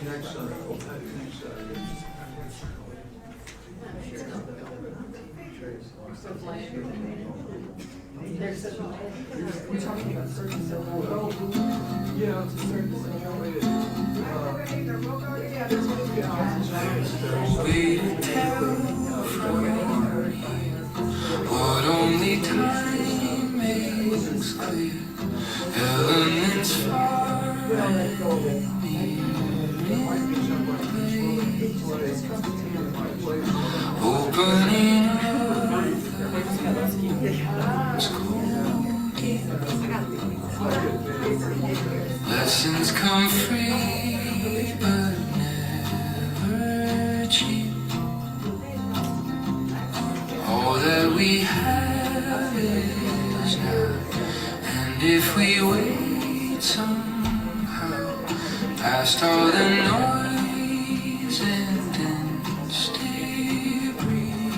We're talking about certain civil. Yeah, it's a certain what only time makes clear, elements far and opening up the school. Lessons come free, but never cheap. All that we have is now, and if we wait somehow past all the noise and dense debris,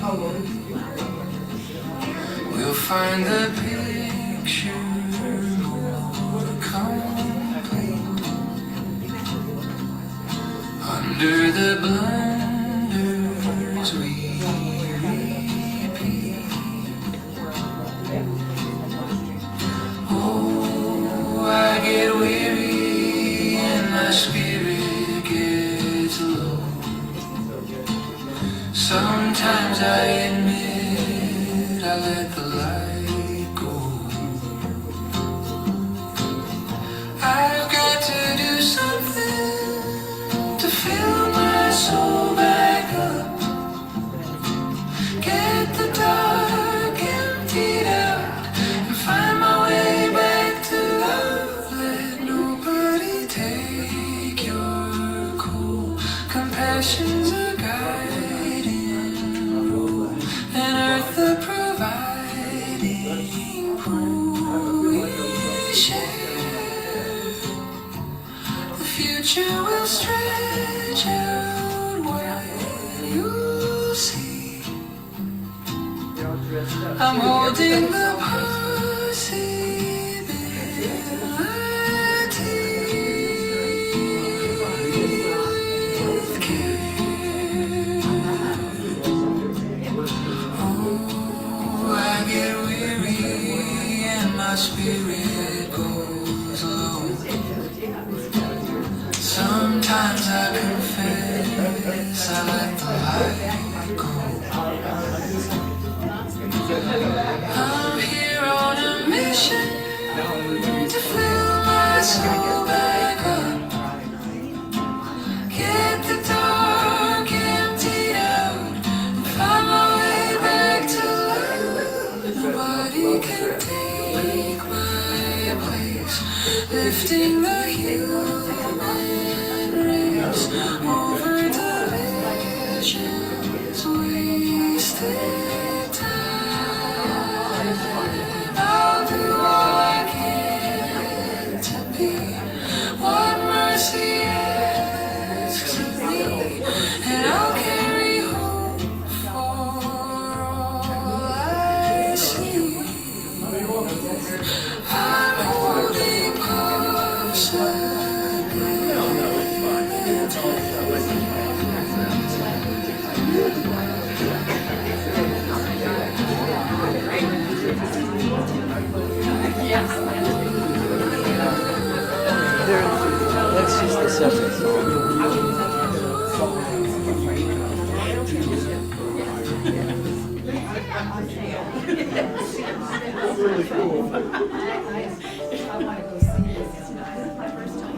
we'll find the picture more complete under the blunders we repeat. Oh, I get weary and my spirit gets low. Sometimes I admit I let the light go. I've got to do something to fill my soul back up. Get the dark emptied out and find my way back to love. Let nobody take your cool. Compassion's a guiding rule, and earth the providing pool. We share. The future will stretch out wide, you'll see. I'm holding the possibility with care. Oh, I get weary and my spirit goes low. Sometimes I confess I let the light go. I'm here on a mission to fill my soul back up. Get the dark emptied out and find my way back to love. Nobody can take my place, lifting the human race over divisions, wasted time. I'll do all I can to be what mercy asks of me, and I'll carry hope for all I see. I'm holding possibility. That's just the second song. really cool. I want to go see this. This is my first time.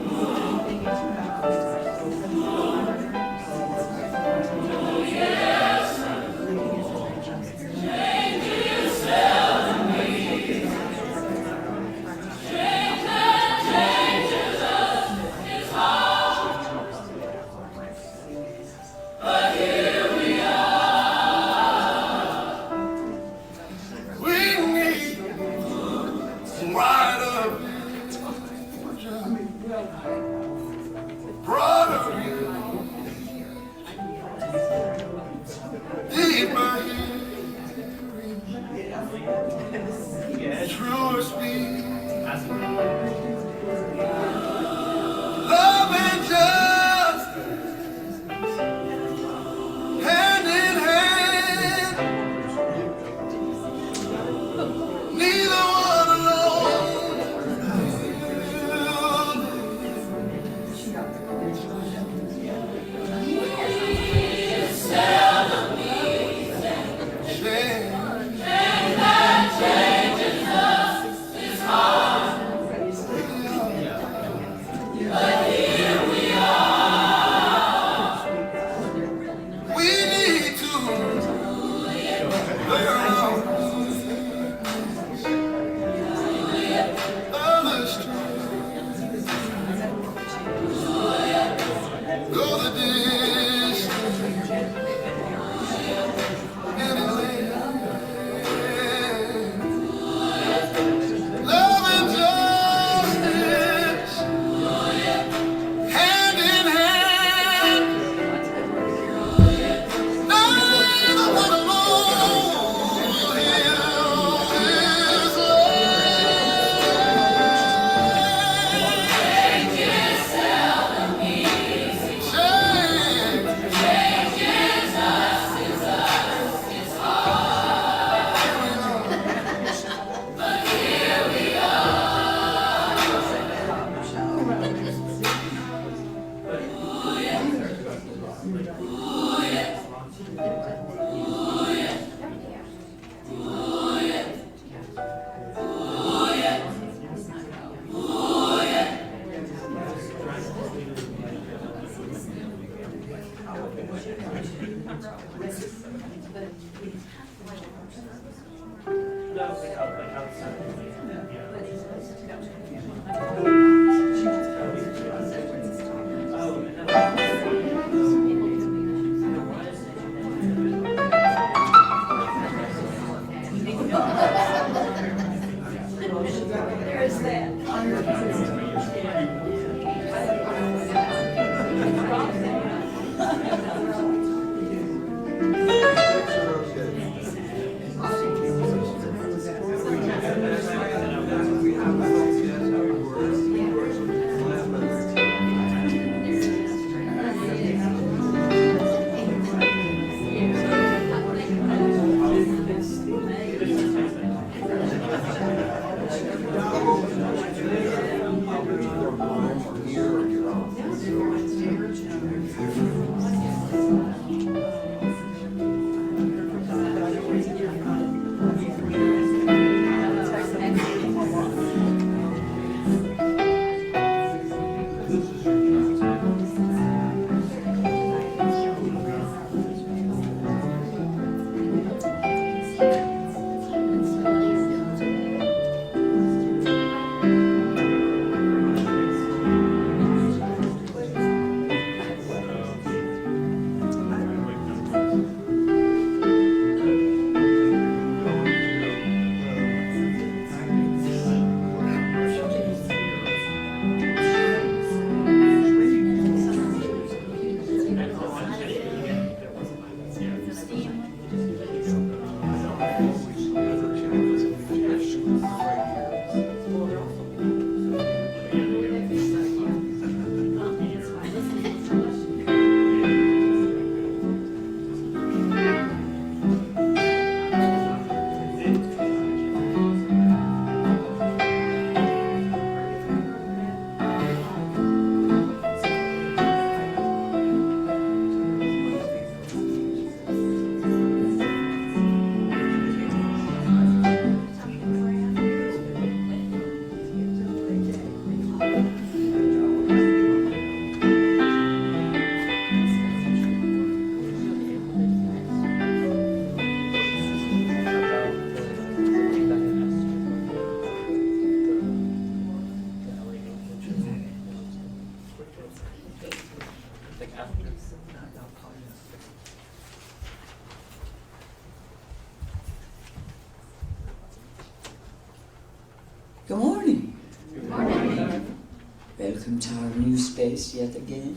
Love and justice Good morning. Good morning. Welcome to our new space yet again.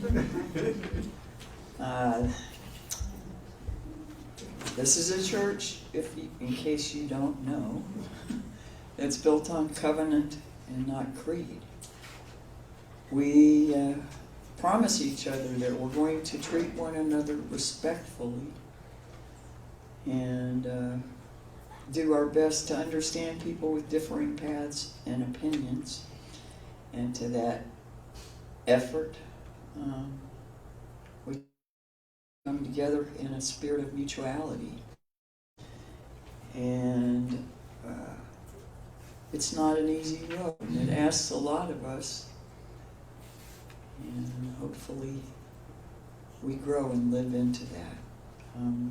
This is a church, in case you don't know, that's built on covenant and not creed. We promise each other that we're going to treat one another respectfully and do our best to understand people with differing paths and opinions. And to that effort, we come together in a spirit of mutuality. And it's not an easy road, and it asks a lot of us. And hopefully we grow and live into that.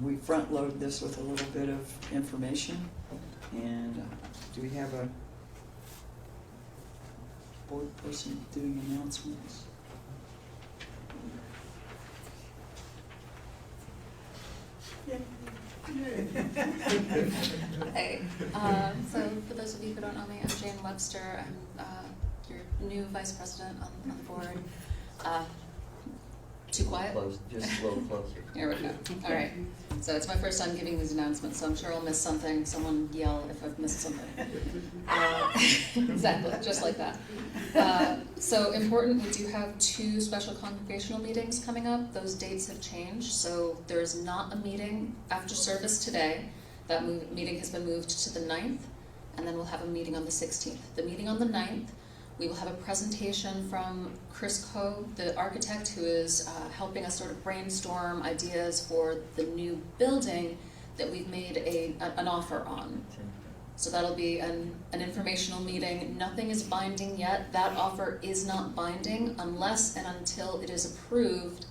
We front load this with a little bit of information. And do we have a board person doing announcements? Hey, so for those of you who don't know me, I'm Jane Webster. I'm your new vice president on the board. Too quiet? Close, just a little closer. Here we go. All right. So it's my first time giving these announcements, so I'm sure I'll miss something. Someone yell if I've missed something. Exactly, just like that. So important, we do have 2 special congregational meetings coming up. Those dates have changed, so there's not a meeting after service today. That meeting has been moved to the 9th, and then we'll have a meeting on the 16th. The meeting on the 9th, we will have a presentation from Chris Coe, the architect who is helping us sort of brainstorm ideas for the new building that we've made an offer on. So that'll be an informational meeting. Nothing is binding yet. That offer is not binding unless and until it is approved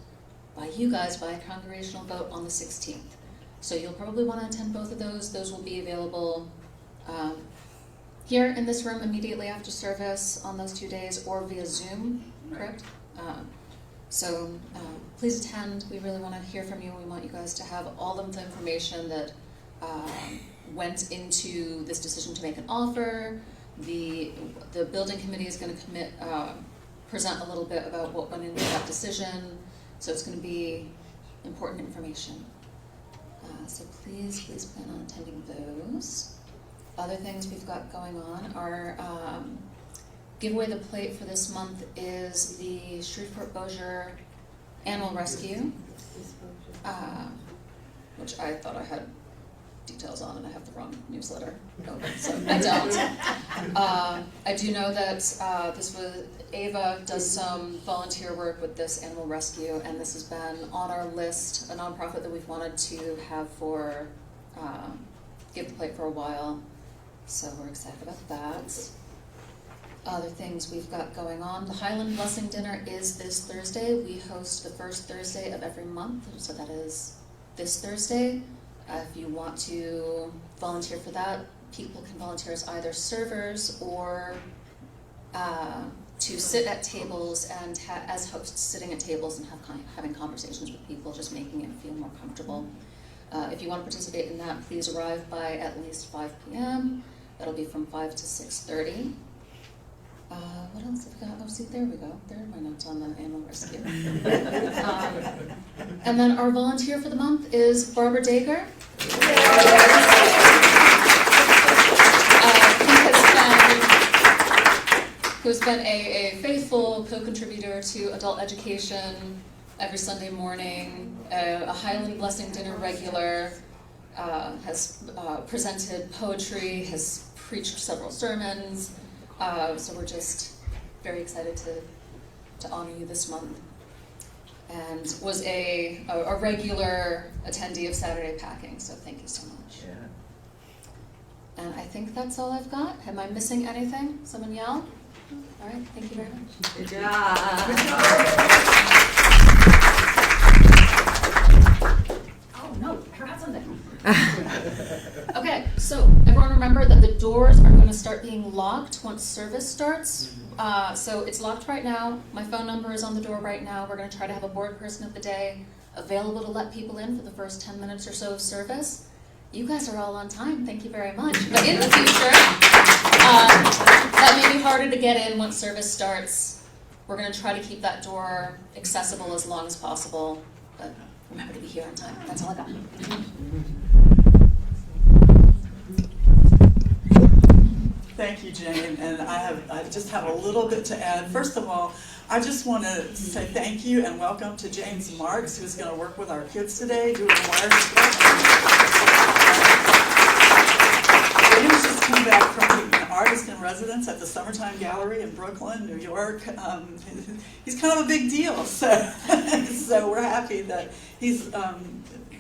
by you guys by a congregational vote on the 16th. So you'll probably want to attend both of those. Those will be available here in this room immediately after service on those 2 days, or via Zoom, correct? So please attend. We really want to hear from you. We want you guys to have all of the information that went into this decision to make an offer. The building committee is going to present a little bit about what went into that decision. So it's going to be important information. So please plan on attending those. Other things we've got going on are giveaway the plate for this month is the Shreveport-Bossier Animal Rescue, which I thought I had details on, and I have the wrong newsletter open, so I don't. I do know that Ava does some volunteer work with this animal rescue, and this has been on our list, a nonprofit that we've wanted to have for Give the Plate for a while, so we're excited about that. Other things we've got going on, the Highland Blessing Dinner is this Thursday. We host the first Thursday of every month, so that is this Thursday. If you want to volunteer for that, people can volunteer as either servers or to sit at tables and as hosts, sitting at tables and having conversations with people, just making it feel more comfortable. If you want to participate in that, please arrive by at least 5 p.m. That'll be from 5 to 6:30. What else have we got? Oh, see, there we go. There are my notes on the animal rescue. And then our volunteer for the month is Barbara Dager. Who's been a faithful co-contributor to adult education every Sunday morning, a Highland Blessing Dinner regular, has presented poetry, has preached several sermons. So we're just very excited to honor you this month. And was a regular attendee of Saturday Packing, so thank you so much. Yeah. And I think that's all I've got. Am I missing anything? Someone yell? All right, thank you very much. Good job. Oh no, I forgot something. Okay, so everyone remember that the doors are going to start being locked once service starts. So it's locked right now. My phone number is on the door right now. We're going to try to have a board person of the day available to let people in for the first 10 minutes or so of service. You guys are all on time. Thank you very much. But in the future, that may be harder to get in once service starts. We're going to try to keep that door accessible as long as possible. But remember to be here on time. That's all I got. Thank you, Jane, and I just have a little bit to add. First of all, I just want to say thank you and welcome to James Marks, who's going to work with our kids today, doing wire stuff. James just came back from being an artist in residence at the Summertime Gallery in Brooklyn, New York. He's kind of a big deal, so we're happy that he's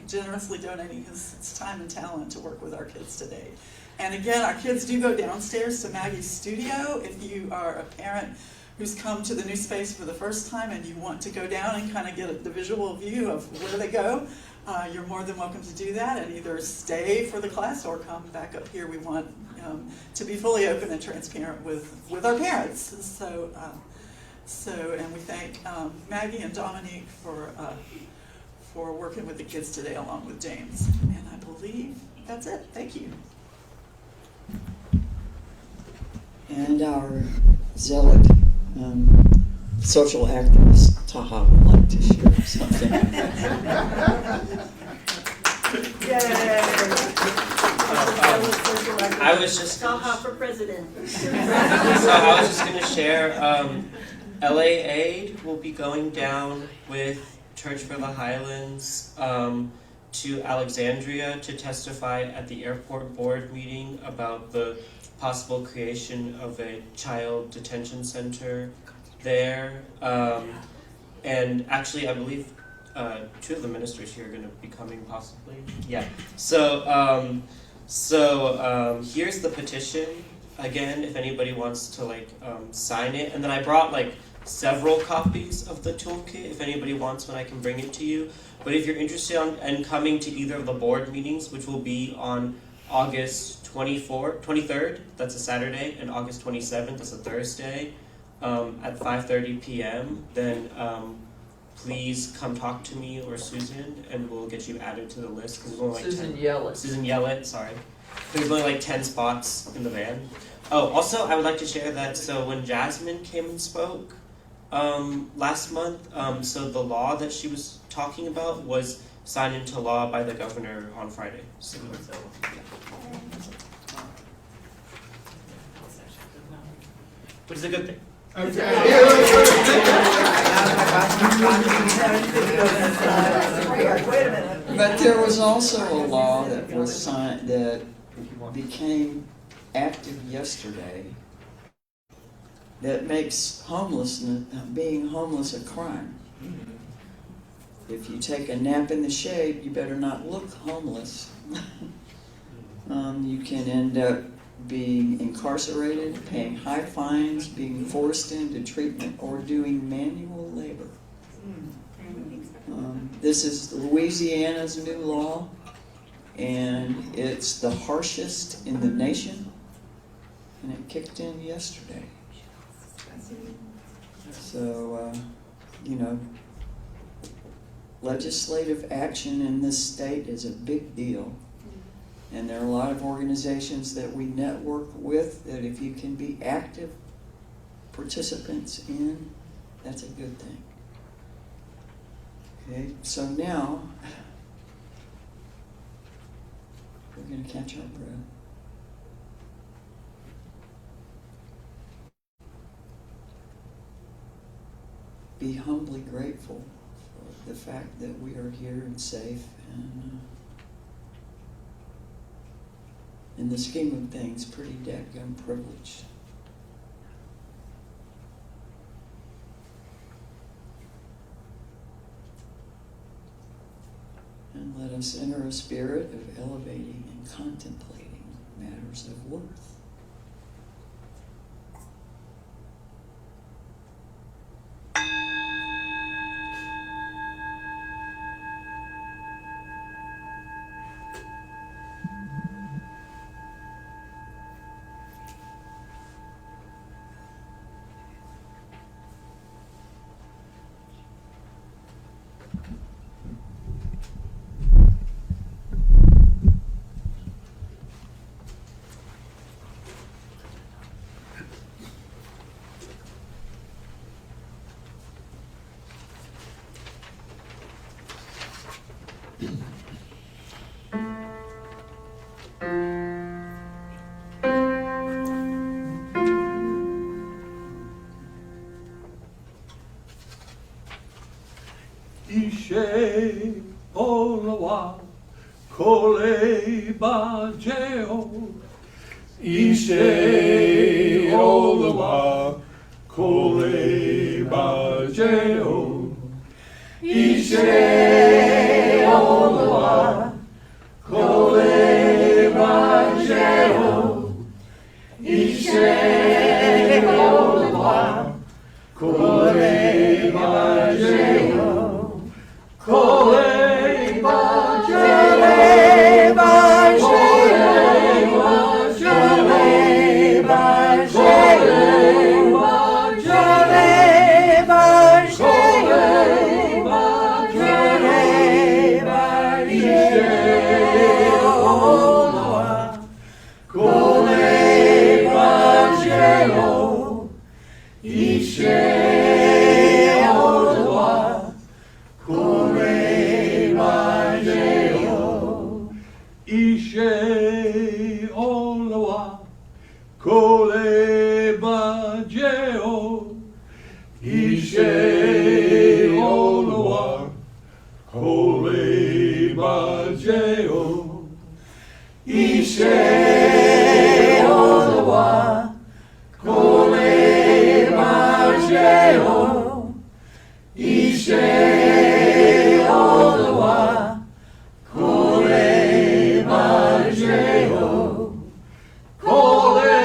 generously donating his time and talent to work with our kids today. And again, our kids do go downstairs to Maggie's studio. If you are a parent who's come to the new space for the first time and you want to go down and kind of get the visual view of where they go, you're more than welcome to do that and either stay for the class or come back up here. We want to be fully open and transparent with our parents. And we thank Maggie and Dominique for working with the kids today along with James. And I believe that's it. Thank you. And our zealot social activist, Taha, would like to share something. I was just Taha for president. So I was just going to share, LA Aid will be going down with Church for the Highlands to Alexandria to testify at the airport board meeting about the possible creation of a child detention center there. And actually, I believe 2 of the ministers here are going to be coming possibly. Yeah. So here's the petition. Again, if anybody wants to sign it. And then I brought several copies of the toolkit. If anybody wants one, I can bring it to you. But if you're interested in coming to either of the board meetings, which will be on August 23rd, that's a Saturday, and August 27th, that's a Thursday, at 5:30 p.m., then please come talk to me or Susan, and we'll get you added to the list, because there's only like Susan Yellett. Susan Yellett, sorry. There's only like 10 spots in the van. Oh, also, I would like to share that, so when Jasmine came and spoke last month, so the law that she was talking about was signed into law by the governor on Friday. So, which is a good thing. Wait a minute. But there was also a law that was signed, that became active yesterday, that makes being homeless a crime. If you take a nap in the shade, you better not look homeless. You can end up being incarcerated, paying high fines, being forced into treatment, or doing manual labor. This is Louisiana's new law, and it's the harshest in the nation, and it kicked in yesterday. So, legislative action in this state is a big deal. And there are a lot of organizations that we network with that if you can be active participants in, that's a good thing. Okay, so now we're going to catch our breath. Be humbly grateful for the fact that we are here and safe, and in the scheme of things, pretty dadgum privileged. And let us enter a spirit of elevating and contemplating matters of worth. Ishe olawa kole bajeo. Ishe olawa kole bajeo. Ishe olawa kole bajeo. Ishe olawa kole bajeo. Kole bajele bajele bajele bajele bajele bajele bajele bajele ola kole bajele ishe Ishe olawa kole bajeo. Ishe olawa kole bajeo. Ishe olawa kole bajeo. Ishe olawa kole bajeo. Kole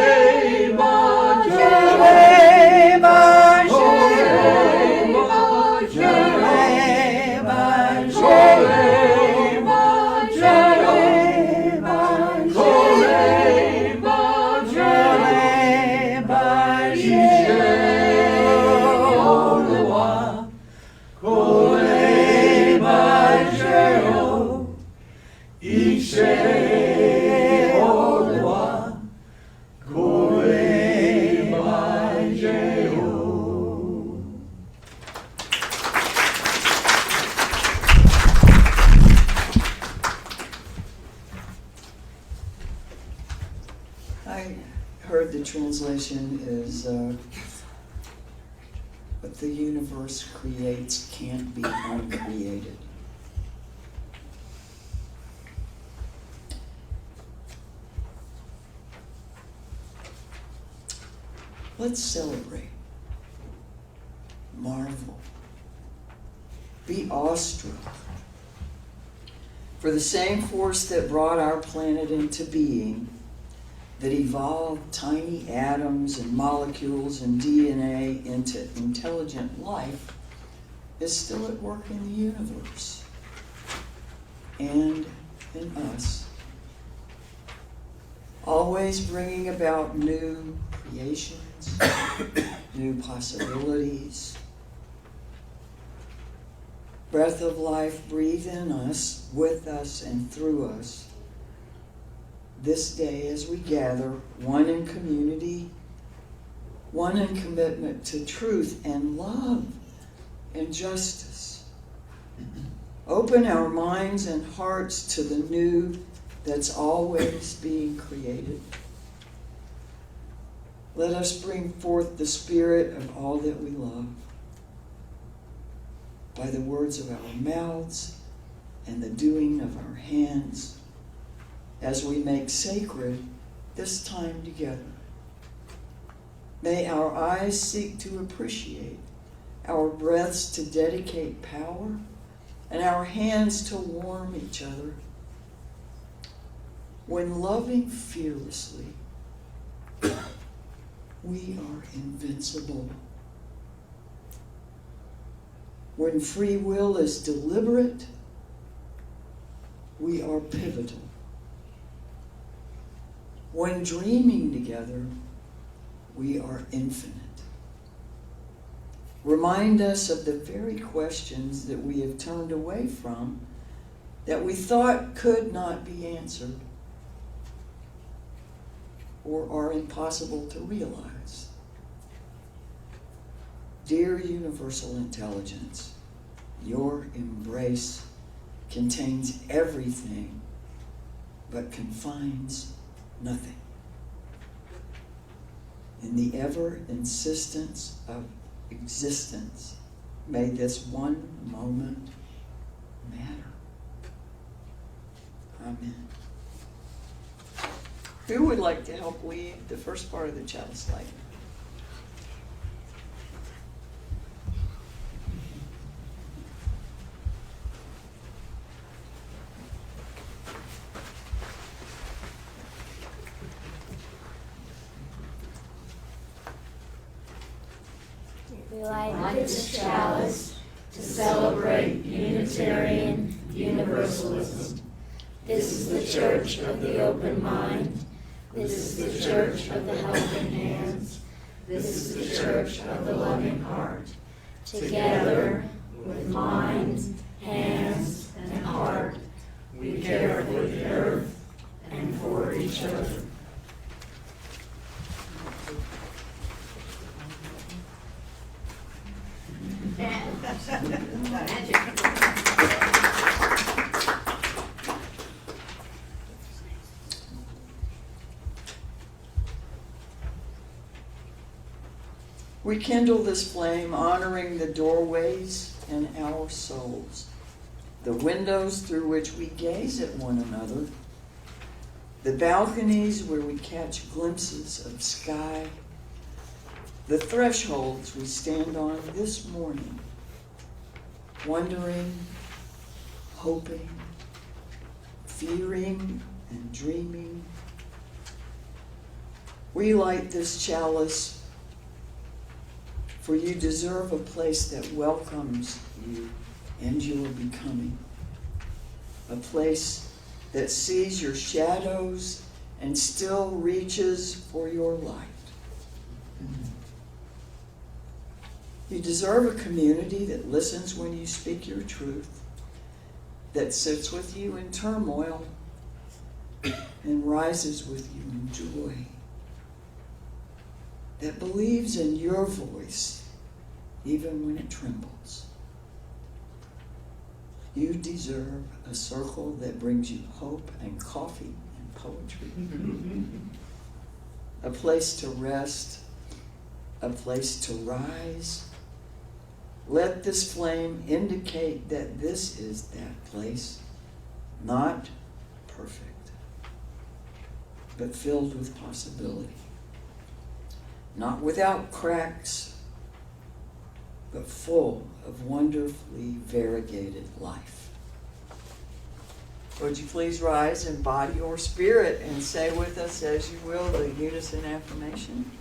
bajele bajele bajele bajele bajele bajele translation is, what the universe creates can't be uncreated. Let's celebrate, marvel, be awestruck. For the same force that brought our planet into being, that evolved tiny atoms and molecules and DNA into intelligent life, is still at work in the universe and in us, always bringing about new creations, new possibilities. Breath of life, breathe in us, with us, and through us this day as we gather, one in community, one in commitment to truth and love and justice. Open our minds and hearts to the new that's always being created. Let us bring forth the spirit of all that we love by the words of our mouths and the doing of our hands, as we make sacred this time together. May our eyes seek to appreciate, our breaths to dedicate power, and our hands to warm each other. When loving fearlessly, we are invincible. When free will is deliberate, we are pivotal. When dreaming together, we are infinite. Remind us of the very questions that we have turned away from, that we thought could not be answered or are impossible to realize. Dear universal intelligence, your embrace contains everything but confines nothing. In the ever insistence of existence, may this one moment matter. Amen. Who would like to help lead the first part of the chalice lighting? We light this chalice to celebrate Unitarian Universalism. This is the church of the open mind. This is the church of the helping hands. This is the church of the loving heart. Together, with mind, hands, and heart, we care for the earth and for each other. We kindle this flame, honoring the doorways in our souls, the windows through which we gaze at one another, the balconies where we catch glimpses of sky, the thresholds we stand on this morning, wondering, hoping, fearing, and dreaming. We light this chalice, for you deserve a place that welcomes you and your becoming, a place that sees your shadows and still reaches for your light. You deserve a community that listens when you speak your truth, that sits with you in turmoil and rises with you in joy, that believes in your voice even when it trembles. You deserve a circle that brings you hope and coffee and poetry. a place to rest, a place to rise. Let this flame indicate that this is that place, not perfect, but filled with possibility. Not without cracks, but full of wonderfully variegated life. Would you please rise in body or spirit and say with us as you will the unison affirmation?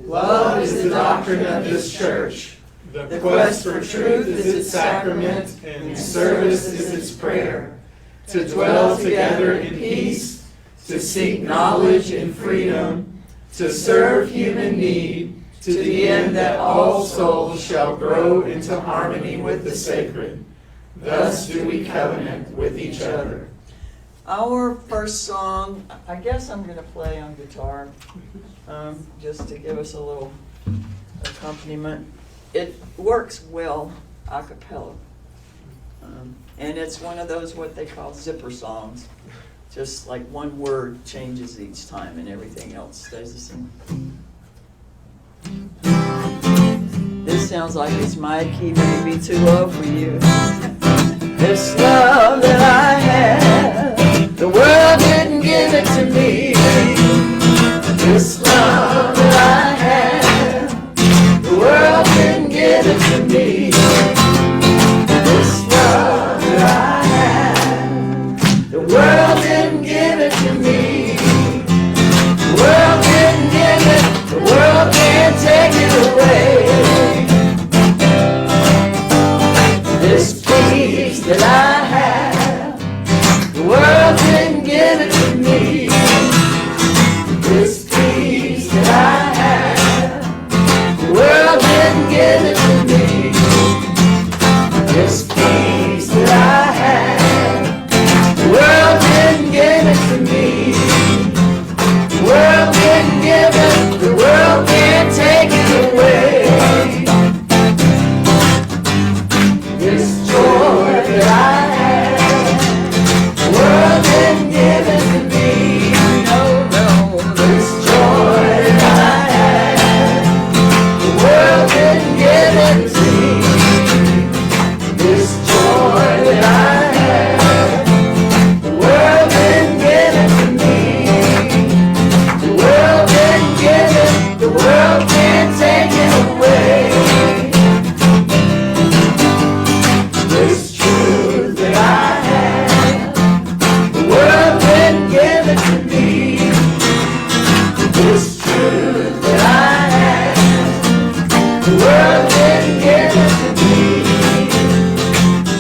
Love is the doctrine of this church. The quest for truth is its sacrament, and service is its prayer. To dwell together in peace, to seek knowledge and freedom, to serve human need, to the end that all souls shall grow into harmony with the sacred. Thus do we covenant with each other. Our first song, I guess I'm going to play on guitar, just to give us a little accompaniment. It works well a cappella. And it's one of those what they call zipper songs. Just like one word changes each time and everything else stays the same. This sounds like it's my key, maybe too low for you. This love that I have, the world didn't give it to me. This love that I have, the world didn't give it to me. This love that I have, the world didn't give it to me. The world didn't give it, the world can't take it away. This peace that I have, the world didn't give it to me. This peace that I have, the world didn't give it to me. This peace that I have, the world didn't give it to me. The world didn't give it, the world can't take it away. This joy that I have, the world didn't give it to me. No, no, this joy that I have, the world didn't give it to me. This joy that I have, the world didn't give it to me. The world didn't give it, the world can't take it away. This truth that I have, the world didn't give it to me. This truth that I have, the world didn't give it to me.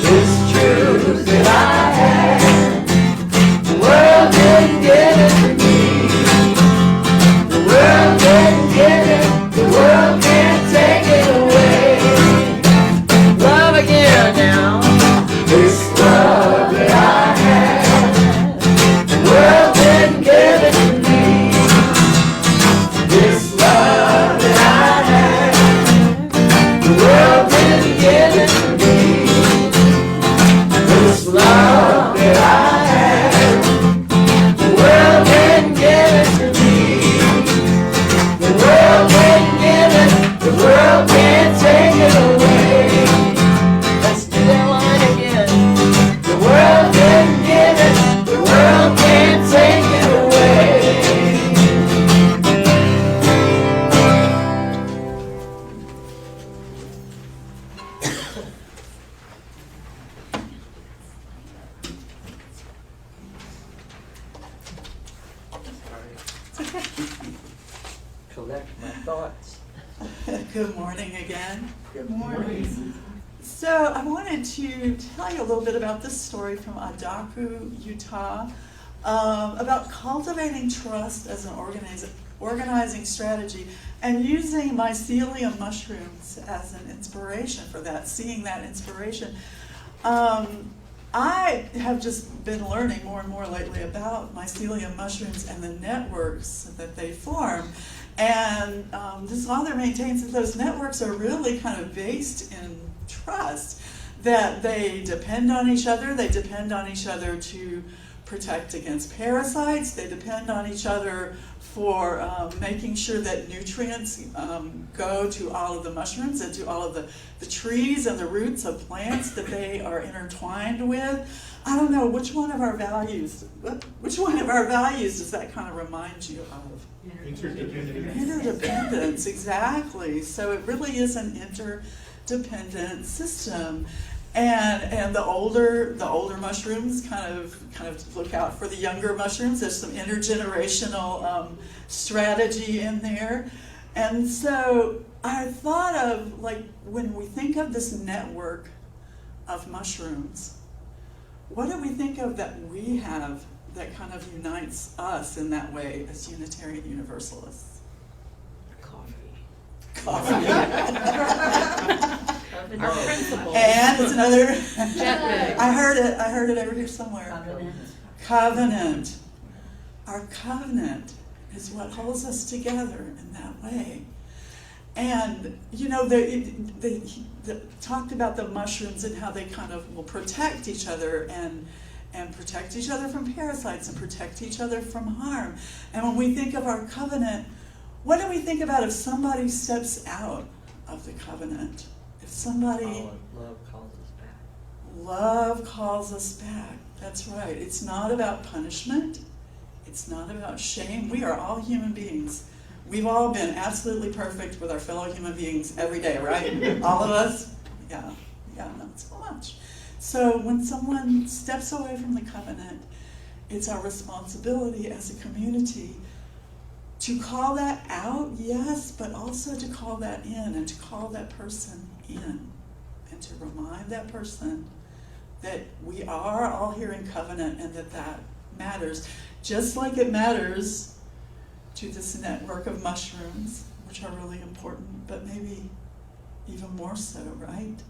This truth that I have, the world didn't give it to me. The world didn't give it, the world can't take it away. Love again now. This love that I have, the world didn't give it to me. This love that I have, the world didn't give it to me. This love that I have, the world didn't give it to me. The world didn't give it, the world can't take it away. Let's do that line again. The world didn't give it, the world can't take it away. Collect my thoughts. Good morning again. Good morning. So I wanted to tell you a little bit about this story from Adaku, Utah, about cultivating trust as an organizing strategy and using mycelium mushrooms as an inspiration for that, seeing that inspiration. I have just been learning more and more lately about mycelium mushrooms and the networks that they form. And this author maintains that those networks are really kind of based in trust, that they depend on each other to protect against parasites. They depend on each other for making sure that nutrients go to all of the mushrooms and to all of the trees and the roots of plants that they are intertwined with. I don't know, which one of our values does that kind of remind you of? Interdependence. Interdependence, exactly. So it really is an interdependent system. And the older mushrooms kind of look out for the younger mushrooms. There's some intergenerational strategy in there. And so I thought of, like, when we think of this network of mushrooms, what do we think of that we have that kind of unites us in that way as Unitarian Universalists? Coffee. Our principles. And it's another. Jet I heard it over here somewhere. Covenant. Our covenant is what holds us together in that way. And they talked about the mushrooms and how they kind of will protect each other and protect each other from parasites and protect each other from harm. And when we think of our covenant, what do we think about if somebody steps out of the covenant? If somebody... Love calls us back. Love calls us back. That's right. It's not about punishment. It's not about shame. We are all human beings. We've all been absolutely perfect with our fellow human beings every day, right? All of us? Yeah, not so much. So when someone steps away from the covenant, it's our responsibility as a community to call that out, yes, but also to call that in and to call that person in and to remind that person that we are all here in covenant and that matters. Just like it matters to this network of mushrooms, which are really important, but maybe even more so, right?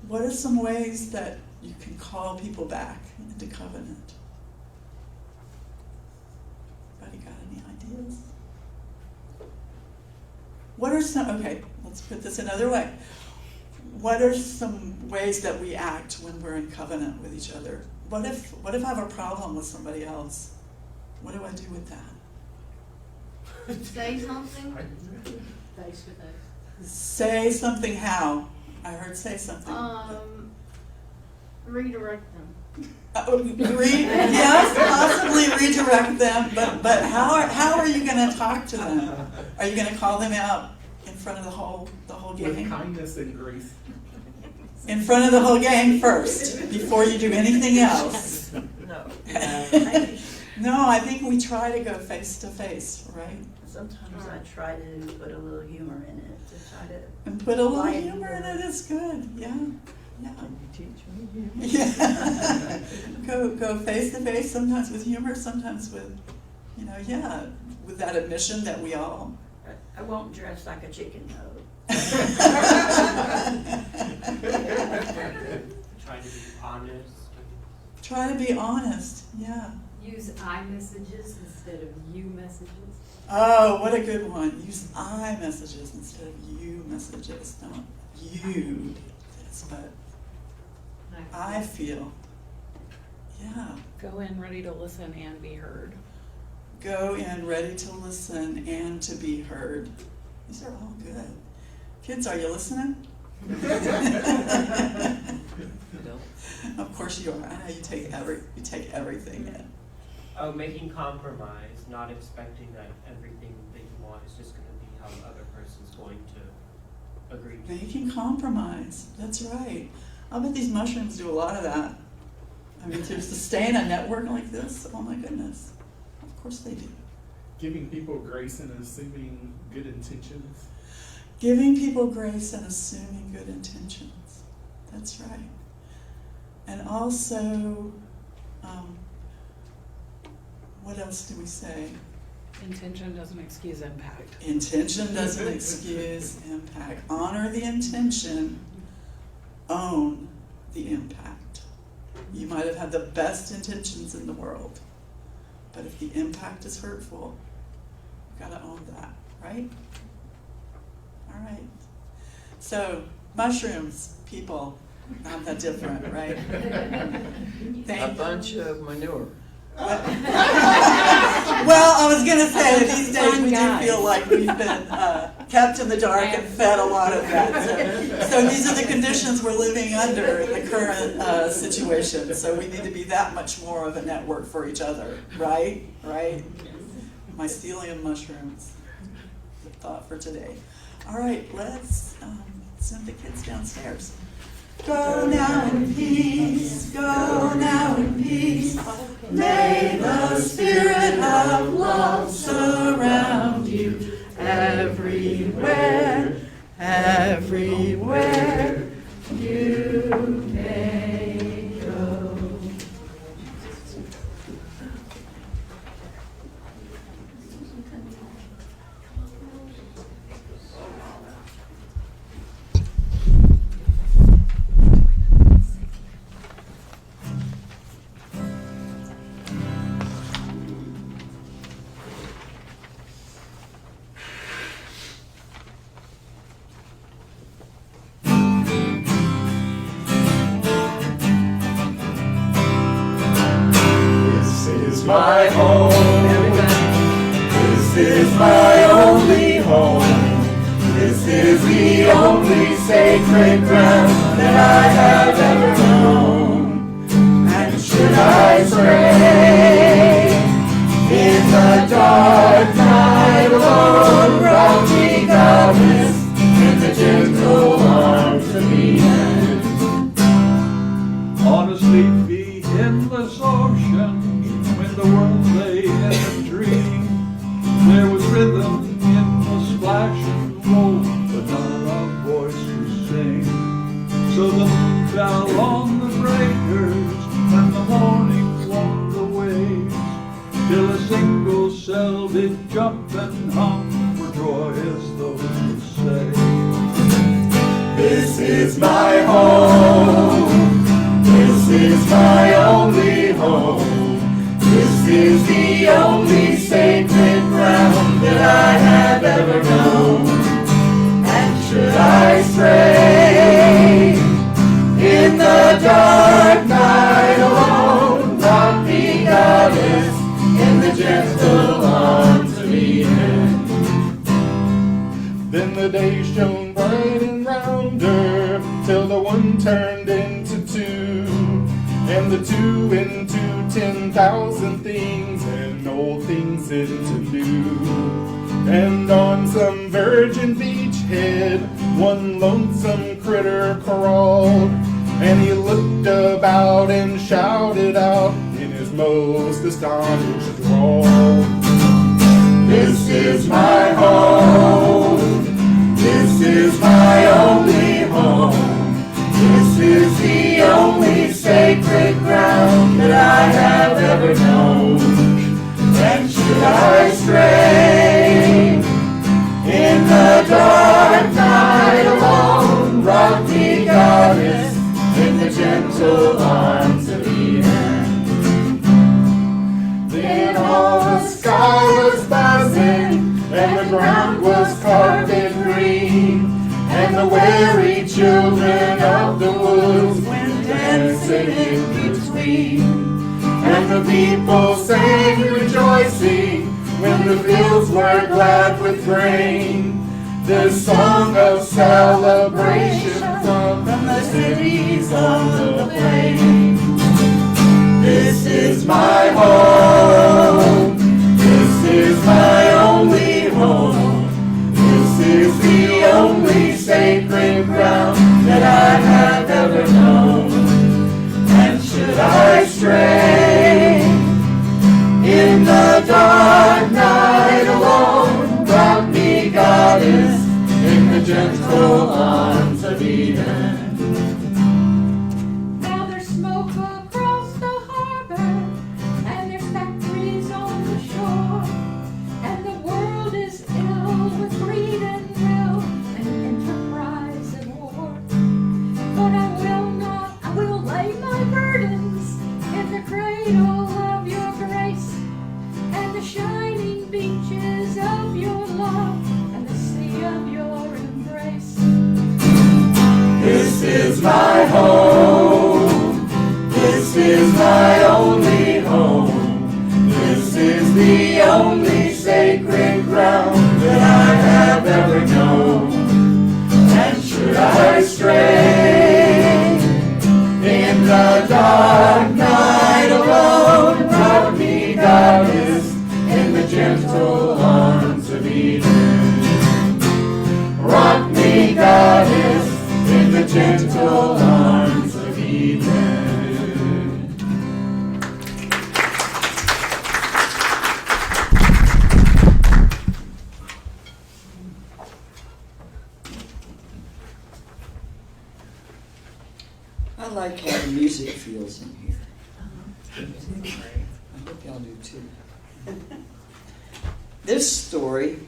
What are some ways that you can call people back into covenant? Anybody got any ideas? What are some, okay, let's put this another way. What are some ways that we act when we're in covenant with each other? What if I have a problem with somebody else? What do I do with that? Say something. Face to face. Say something how? I heard say something. Redirect them. Yes, possibly redirect them, but how are you going to talk to them? Are you going to call them out in front of the whole With gang? kindness and grace. In front of the whole gang first, before you do anything else. No. No, I think we try to go face to face, right? Sometimes I try to put a little humor in it to try to. And put a little lighten humor in it is good. Yeah. Can you teach me? Yeah. Go face to face, sometimes with humor, sometimes with, with that admission that we all. I won't dress like a chicken though. Try to be honest. Try to be honest, yeah. Use I messages instead of you messages. Oh, what a good one. Use I messages instead of you messages. Don't you this, but I feel. Yeah. Go in ready to listen and be heard. Go in ready to listen and to be heard. These are all good. Kids, are you listening? Of course you are. I know you take everything in. Oh, making compromise, not expecting that everything that you want is just going to be how the other person's going to agree to. Making compromise. That's right. I'll bet these mushrooms do a lot of that. I mean, to sustain a network like this, oh my goodness. Of course they do. Giving people grace and assuming good intentions. Giving people grace and assuming good intentions. That's right. And also, what else do we say? Intention doesn't excuse impact. Intention doesn't excuse impact. Honor the intention, own the impact. You might have had the best intentions in the world, but if the impact is hurtful, you've got to own that, right? All right. So, mushrooms, people, Not that different, right? A bunch of manure. Well, I was gonna say, these days we do feel like we've been kept in the dark and fed a lot of that. So these are the conditions we're living under in the current situation. So we need to be that much more of a network for each other, right? Right? Mycelium mushrooms. The thought for today. All right, let's send the kids downstairs. Go now in peace, go now in peace. May the spirit of love surround you everywhere, everywhere you may go. My home, this is my only home, this is the only sacred ground that I have ever known. And should I stray in the dark night alone, rock me, goddess, in the gentle arms of the end. On a sleepy, endless ocean, when the world lay in a dream, there was rhythm in the splash and roll, but not a voice to sing. So the moon fell on the breakers, and the morning walked the waves, till a single cell did jump and hum for joy, as those who say, this is my home, this is my only home. This is the only sacred ground that I have ever known. And should I stray in the dark night alone, rock me, goddess, in the gentle arms of Eden. Then the day shone bright and rounder, till the one turned into two, and the two into 10,000 things, and old things into new. And on some virgin beachhead, one lonesome critter crawled, and he looked about and shouted out in his most astonished drawl, this is my home, this is my only home. This is the only sacred ground that I have ever known. And should I stray in the dark night alone, rock me, goddess, in the gentle arms of Eden. Then all the sky was buzzing, and the ground was carpet green, and the weary children of the woods went dancing in between. And the people sang rejoicing when the fields were glad with grain, the song of celebration from the cities on the plain. This is my home, this is my only home, this is the only sacred ground that I have ever known. And should I stray in the dark night alone, rock me, goddess, in the gentle arms of Eden. Now there's smoke across the harbor, and there's factories on the shore, and the world is ill with greed and will and enterprise and war. But I will lay my burdens in the cradle of your grace, and the shining beaches of your love, and the sea of your embrace. This like how the music feels in here. I hope y'all do too. This story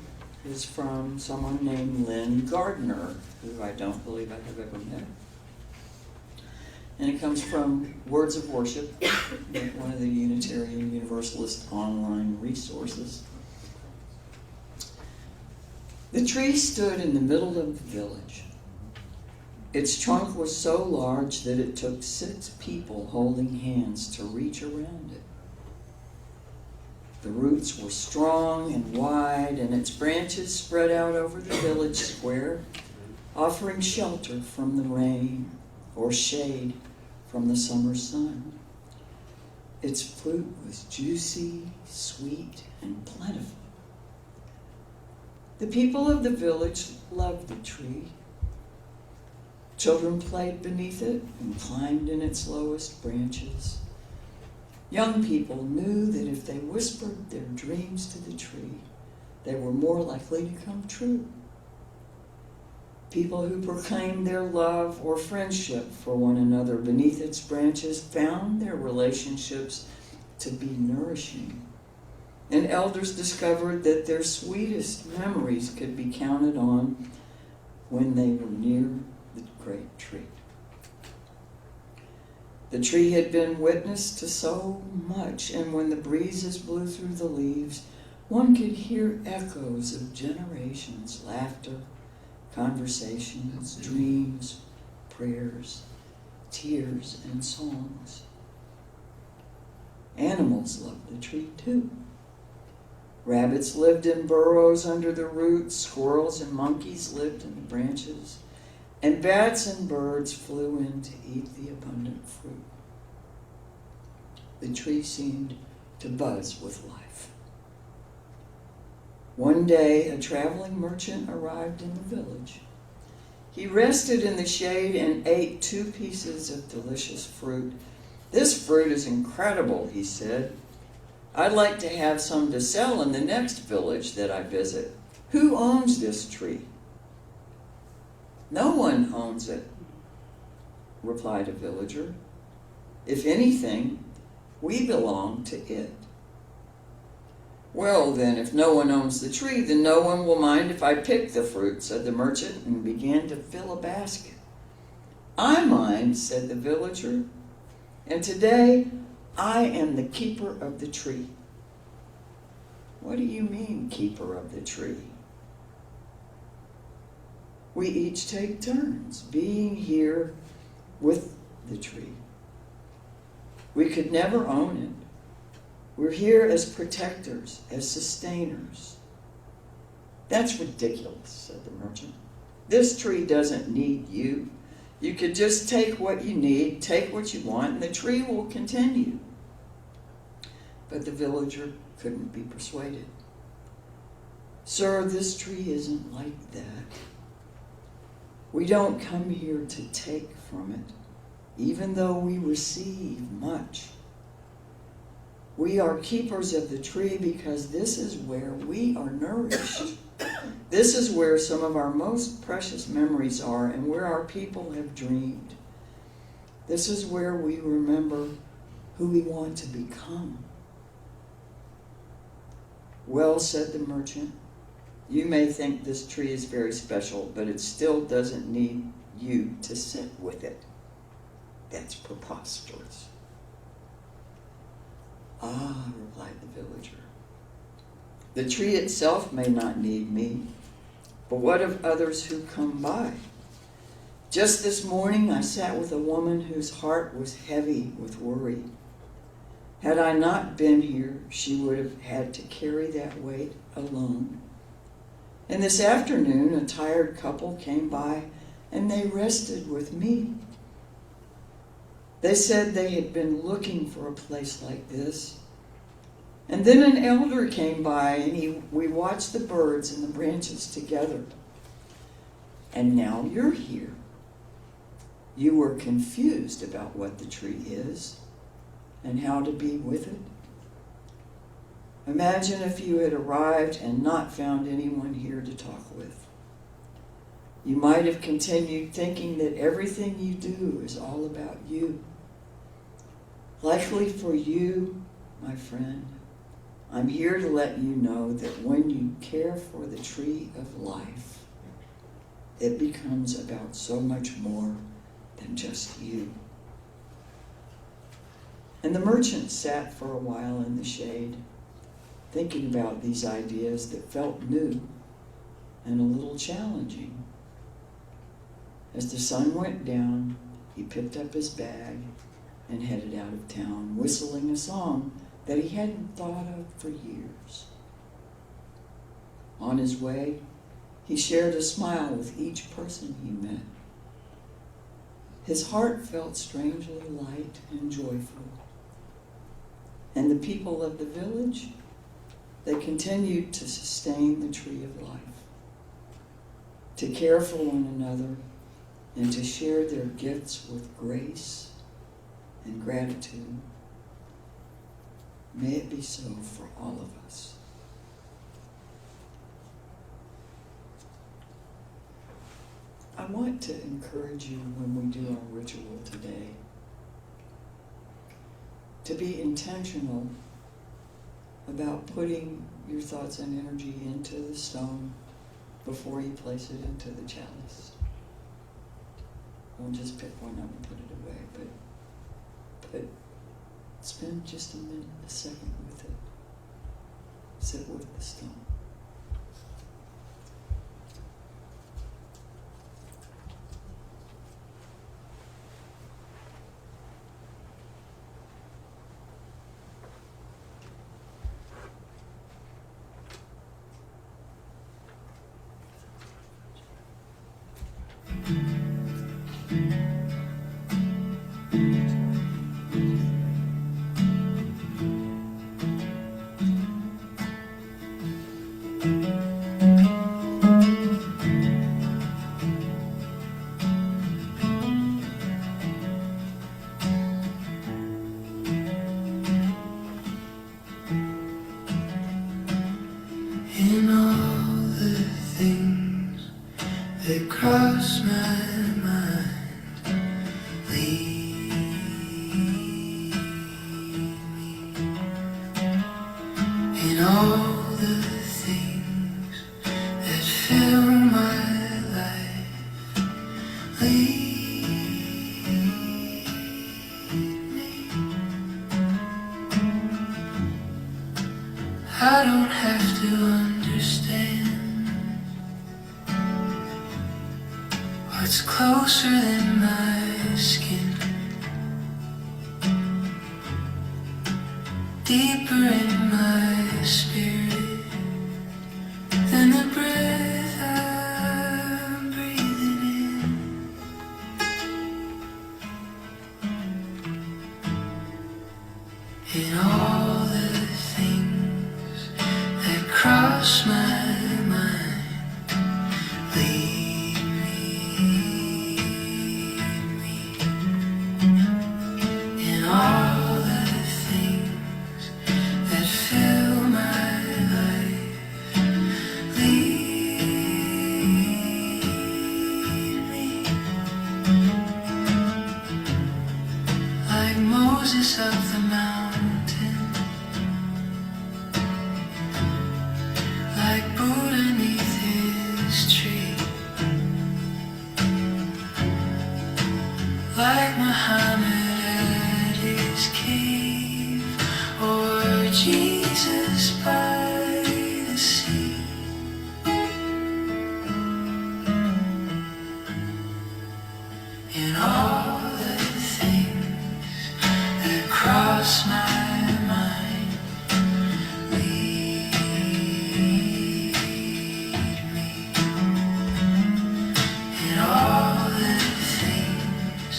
is from someone named Lynn Gardner, who I don't believe I have ever met. And it comes from Words of Worship, one of the Unitarian Universalist online resources. The tree stood in the middle of the village. Its trunk was so large that it took 6 people holding hands to reach around it. The roots were strong and wide, and its branches spread out over the village square, offering shelter from the rain or shade from the summer sun. Its fruit was juicy, sweet, and plentiful. The people of the village loved the tree. Children played beneath it and climbed in its lowest branches. Young people knew that if they whispered their dreams to the tree, they were more likely to come true. People who proclaimed their love or friendship for one another beneath its branches found their relationships to be nourishing. And elders discovered that their sweetest memories could be counted on when they were near the great tree. The tree had been witness to so much, and when the breezes blew through the leaves, one could hear echoes of generations, laughter, conversations, dreams, prayers, tears, and songs. Animals loved the tree too. Rabbits lived in burrows under the roots, squirrels and monkeys lived in the branches, and bats and birds flew in to eat the abundant fruit. The tree seemed to buzz with life. One day, a traveling merchant arrived in the village. He rested in the shade and ate 2 pieces of delicious fruit. "This fruit is incredible," he said. "I'd like to have some to sell in the next village that I visit. Who owns this tree?" "No one owns it," replied a villager. "If anything, we belong to it." "Well then, if no one owns the tree, then no one will mind if I pick the fruit," said the merchant, and began to fill a basket. "I mind," said the villager, "and today I am the keeper of the tree." "What do you mean, keeper of the tree?" "We each take turns being here with the tree. We could never own it. We're here as protectors, as sustainers." "That's ridiculous," said the merchant. "This tree doesn't need you. You could just take what you need, take what you want, and the tree will continue." But the villager couldn't be persuaded. "Sir, this tree isn't like that. We don't come here to take from it, even though we receive much. We are keepers of the tree because this is where we are nourished. This is where some of our most precious memories are and where our people have dreamed. This is where we remember who we want to become." "Well," said the merchant, "you may think this tree is very special, but it still doesn't need you to sit with it. That's preposterous." "Ah," replied the villager, "the tree itself may not need me, but what of others who come by? Just this morning I sat with a woman whose heart was heavy with worry. Had I not been here, she would have had to carry that weight alone. And this afternoon a tired couple came by and they rested with me. They said they had been looking for a place like this. And then an elder came by and we watched the birds in the branches together. And now you're here. You were confused about what the tree is and how to be with it. Imagine if you had arrived and not found anyone here to talk with. You might have continued thinking that everything you do is all about you. Likely for you, my friend, I'm here to let you know that when you care for the tree of life, it becomes about so much more than just you. And the merchant sat for a while in the shade, thinking about these ideas that felt new and a little challenging. As the sun went down, he picked up his bag and headed out of town, whistling a song that he hadn't thought of for years. On his way, he shared a smile with each person he met. His heart felt strangely light and joyful. And the people of the village, they continued to sustain the tree of life, to care for one another, and to share their gifts with grace and gratitude. May it be so for all of us. I want to encourage you when we do our ritual today to be intentional about putting your thoughts and energy into the stone before you place it into the chalice. Don't just pick one up and put it away, but spend just a minute, a second with it. Sit with the stone. In all the things that cross my mind, lead me. In all the things that fill my life, lead me. I don't have to understand what's closer than my skin, deeper in my spirit than the breath I'm breathing in. In all the things that cross my mind, lead me. In all the things that fill my life, lead me. Like Moses up the mountain, like Buddha neath his tree, like Muhammad at his cave, or Jesus by the sea. In all the things that cross my mind, lead me. In all the things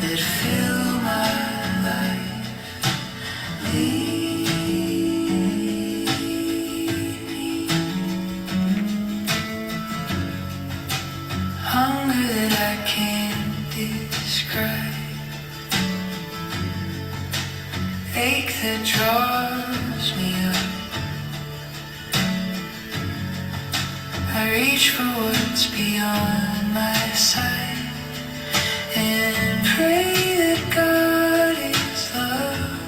that fill my life, lead me. Hunger that I can't describe, ache that draws me up. I reach for what's beyond my sight and pray that God is love.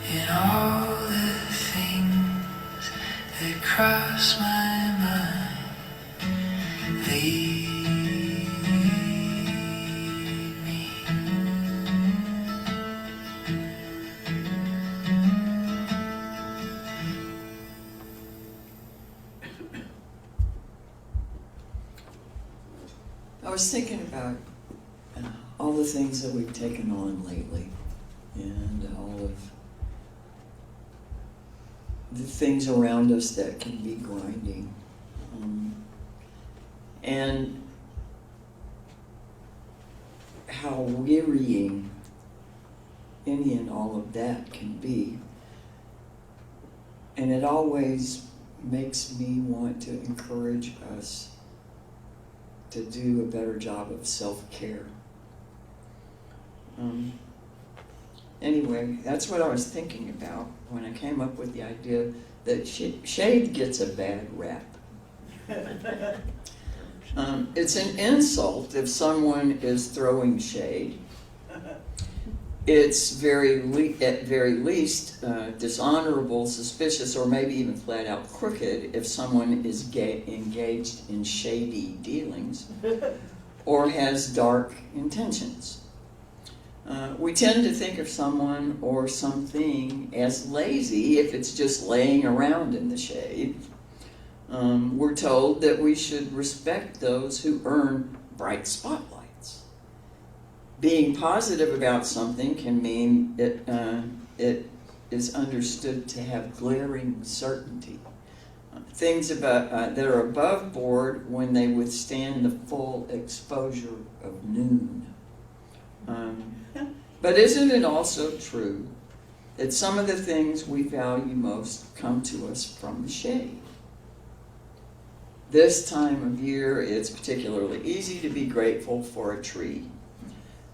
And all the things that cross my mind lead me. I was thinking about all the things that we've taken on lately and all of the things around us that can be grinding. And how wearying any and all of that can be. And it always makes me want to encourage us to do a better job of self-care. Anyway, that's what I was thinking about when I came up with the idea that shade gets a bad rap. It's an insult if someone is throwing shade. It's at very least dishonorable, suspicious, or maybe even flat out crooked if someone is engaged in shady dealings or has dark intentions. We tend to think of someone or something as lazy if it's just laying around in the shade. We're told that we should respect those who earn bright spotlights. Being positive about something can mean it is understood to have glaring certainty. Things that are above board when they withstand the full exposure of noon. But isn't it also true that some of the things we value most come to us from the shade? This time of year, it's particularly easy to be grateful for a tree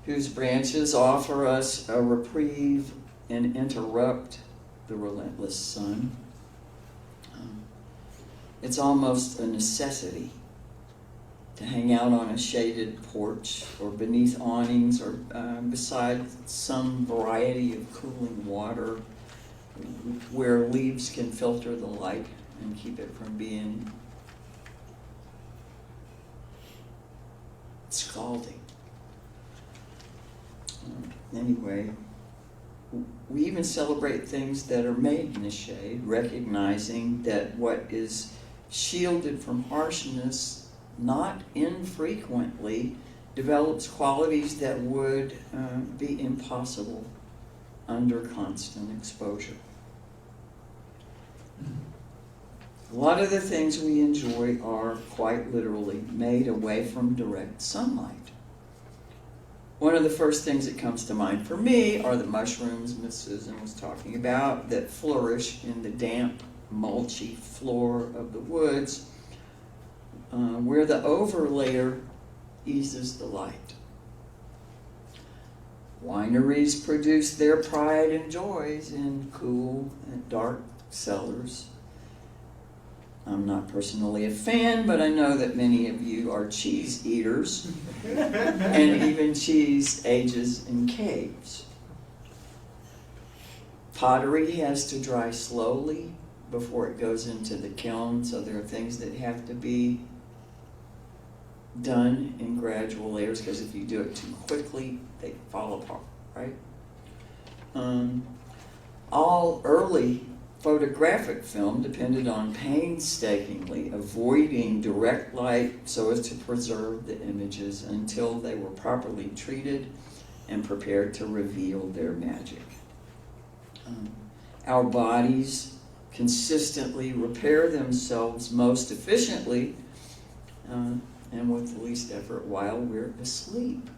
whose branches offer us a reprieve and interrupt the relentless sun. It's almost a necessity to hang out on a shaded porch or beneath awnings or beside some variety of cooling water where leaves can filter the light and keep it from being scalding. Anyway, we even celebrate things that are made in the shade, recognizing that what is shielded from harshness not infrequently develops qualities that would be impossible under constant exposure. A lot of the things we enjoy are quite literally made away from direct sunlight. One of the first things that comes to mind for me are the mushrooms Miss Susan was talking about that flourish in the damp, mulchy floor of the woods, where the overlayer eases the light. Wineries produce their pride and joys in cool and dark cellars. I'm not personally a fan, but I know that many of you are cheese eaters, and even cheese ages in caves. Pottery has to dry slowly before it goes into the kiln, so there are things that have to be done in gradual layers, because if you do it too quickly, they fall apart, right? All early photographic film depended on painstakingly avoiding direct light so as to preserve the images until they were properly treated and prepared to reveal their magic. Our bodies consistently repair themselves most efficiently and with the least effort while we're asleep.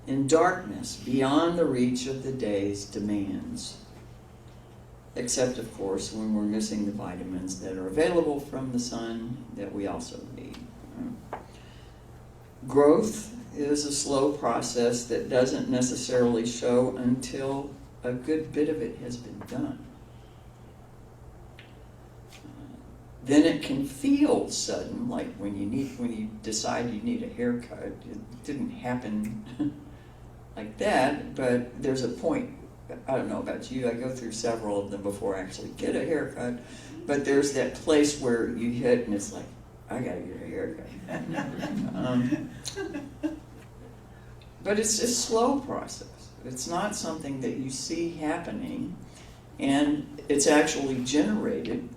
In darkness, beyond the reach of the day's demands. Except, of course, when we're missing the vitamins that are available from the sun that we also need. Growth is a slow process that doesn't necessarily show until a good bit of it has been done. then it can feel sudden, like when you decide you need a haircut. It didn't happen like that, but there's a point. I don't know about you, I go through several of them before I actually get a haircut, but there's that place where you hit and it's like, I gotta get a haircut. But it's a slow process. It's not something that you see happening, and it's actually generated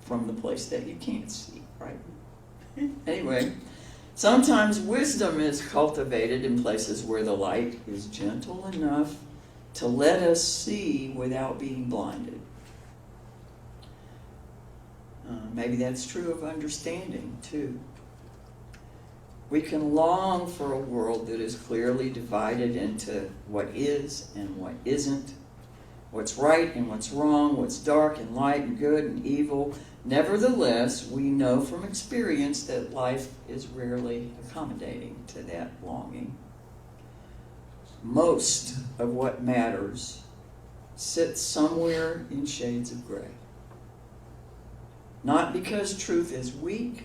from the place that you can't see, right? Anyway, sometimes wisdom is cultivated in places where the light is gentle enough to let us see without being blinded. Maybe that's true of understanding, too. We can long for a world that is clearly divided into what is and what isn't, what's right and what's wrong, what's dark and light and good and evil. Nevertheless, we know from experience that life is rarely accommodating to that longing. Most of what matters sits somewhere in shades of gray. Not because truth is weak,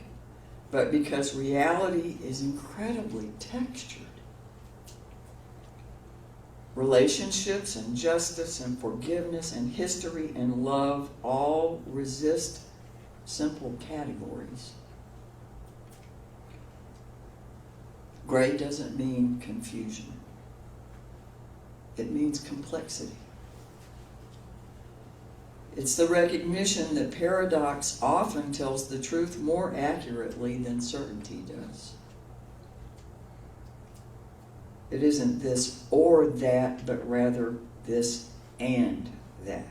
but because reality is incredibly textured. Relationships and justice and forgiveness and history and love all resist simple categories. Gray doesn't mean confusion. It means complexity. It's the recognition that paradox often tells the truth more accurately than certainty does. It isn't this or that, but rather this and that.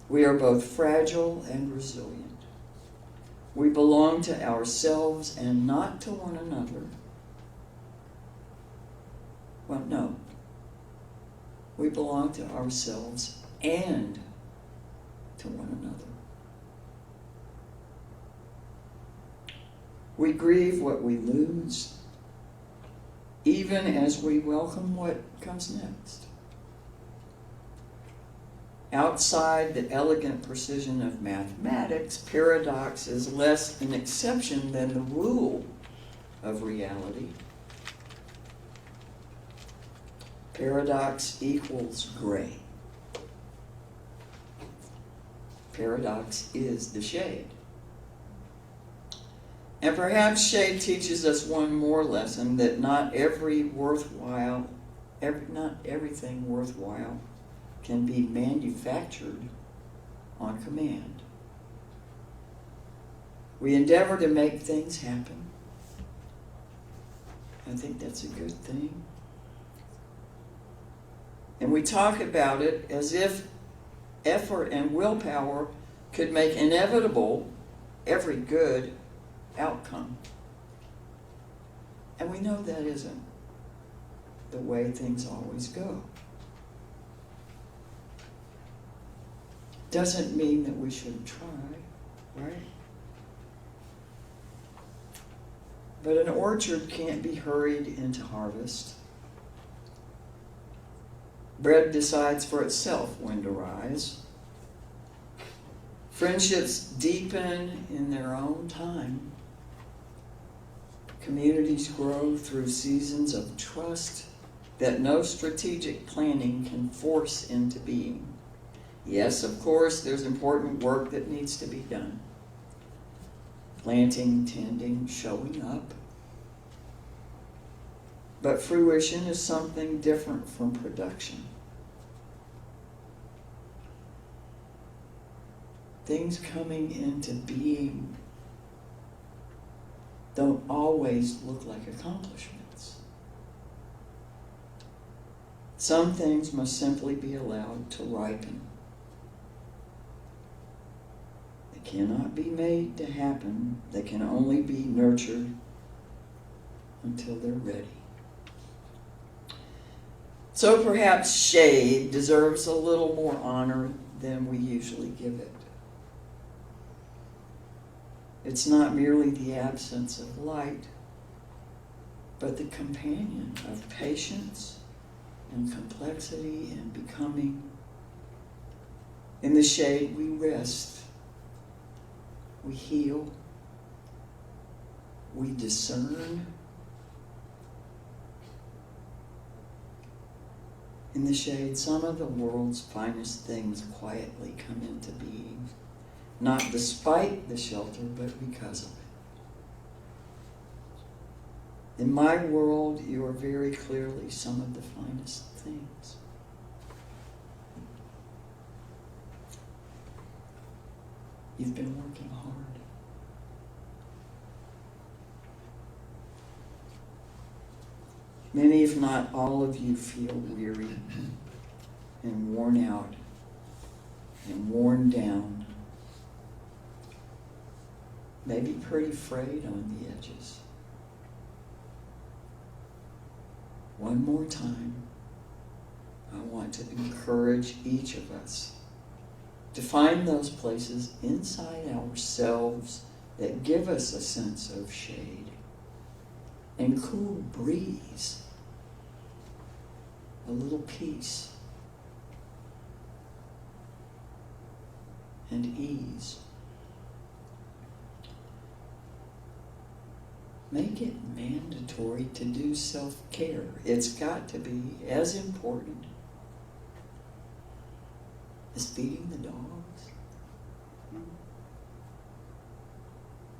We are both fragile and resilient. We belong to ourselves and not to one another. Well, no. We belong to ourselves and to one another. We grieve what we lose, even as we welcome what comes next. Outside the elegant precision of mathematics, paradox is less an exception than the rule of reality. Paradox equals gray. Paradox is the shade. And perhaps shade teaches us one more lesson, that not everything worthwhile can be manufactured on command. We endeavor to make things happen. I think that's a good thing. And we talk about it as if effort and willpower could make inevitable every good outcome. And we know that isn't the way things always go. Doesn't mean that we shouldn't try, right? But an orchard can't be hurried into harvest. Bread decides for itself when to rise. Friendships deepen in their own time. Communities grow through seasons of trust that no strategic planning can force into being. Yes, of course, there's important work that needs to be done. Planting, tending, showing up. But fruition is something different from production. Things coming into being don't always look like accomplishments. Some things must simply be allowed to ripen. They cannot be made to happen. They can only be nurtured until they're ready. So perhaps shade deserves a little more honor than we usually give it. It's not merely the absence of light, but the companion of patience and complexity and becoming. In the shade we rest, we heal, we discern. In the shade, some of the world's finest things quietly come into being, not despite the shelter, but because of it. In my world, you are very clearly some of the finest things. You've been working hard. Many, if not all of you, feel weary and worn out and worn down, maybe pretty frayed on the edges. One more time, I want to encourage each of us to find those places inside ourselves that give us a sense of shade and cool breeze, a little peace and ease. Make it mandatory to do self-care. It's got to be as important as feeding the dogs.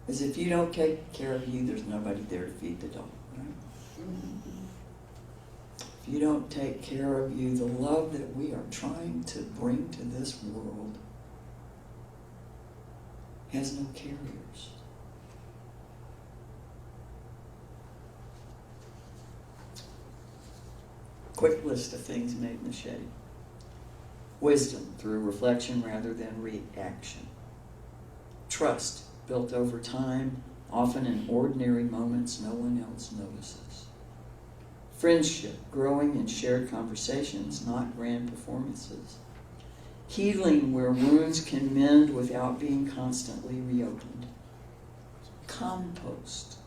Because if you don't take care of you, there's nobody there to feed the dog, right? If you don't take care of you, the love that we are trying to bring to this world has no carriers. Quick list of things made in the shade. Wisdom through reflection rather than reaction. Trust built over time, often in ordinary moments no one else notices. Friendship growing in shared conversations, not grand performances. Healing where wounds can mend without being constantly reopened. Compost.